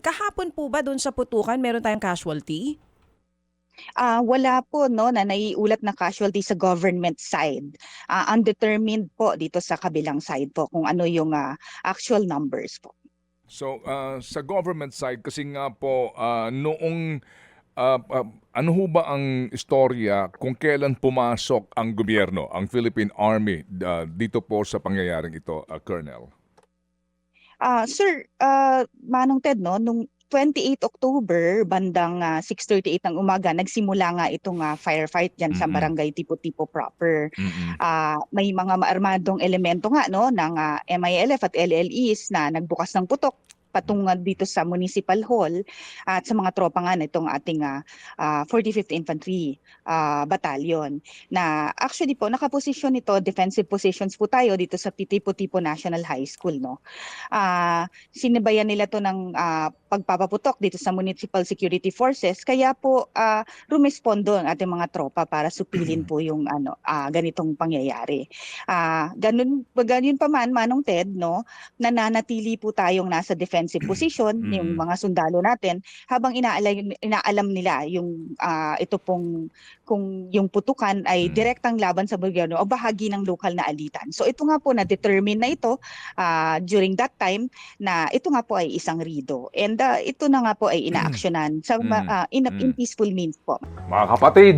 Kahapon po ba doon sa putukan meron tayong casualty? Wala po no na naiulat na casualty sa government side. Undetermined po dito sa kabilang side po kung ano yung actual numbers po. So, sa government side, kasi nga po, noong, ano ho ba ang istorya kung kailan pumasok ang gobyerno, ang Philippine Army, dito po sa pangyayaring ito, Colonel? Sir, Manong Ted, no, nung 28 October, bandang 6:38 ng umaga, nagsimula nga itong firefight dyan sa Mm-mm. barangay Tipo-Tipo proper. Mm-mm. May mga maarmadong elemento nga no, ng MILF at LLEs na nagbukas ng putok patungo dito sa Municipal Hall at sa mga tropa nga nitong ating 45th Infantry Battalion. Na actually po, nakaposisyon nito, defensive positions po tayo dito sa Tipo-Tipo National High School. No? Sinibayan nila to ng pagpapaputok dito sa Municipal Security Forces, kaya po rumespondo ang ating mga tropa para supilin po yung ganitong pangyayari. Ganun pa man, Manong Ted, no, nananatili po tayong nasa defensive position yung mga sundalo natin habang inaalam nila yung ito pong kung yung putukan ay direktang laban sa gobyerno o bahagi ng lokal na alitan. So ito nga po na-determine na ito during that time na ito nga po ay isang rido. And ito na nga po ay inaaksyonan sa in peaceful means po. Mga kapatid,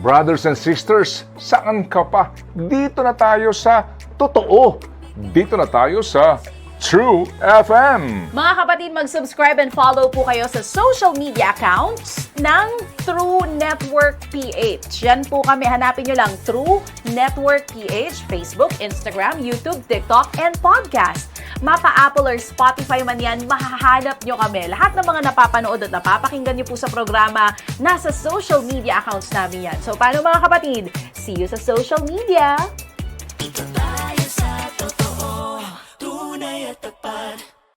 brothers and sisters, saan ka pa? Dito na tayo sa totoo. Dito na tayo sa True FM. Mga kapatid, mag-subscribe and follow po kayo sa social media accounts ng True Network PH. Yan po kami, hanapin nyo lang True Network PH, Facebook, Instagram, YouTube, TikTok, and podcast. Mapa Apple or Spotify man yan, mahahanap nyo kami. Lahat ng mga napapanood at napapakinggan nyo po sa programa, nasa social media accounts namin yan. So paano mga kapatid? See you sa social media!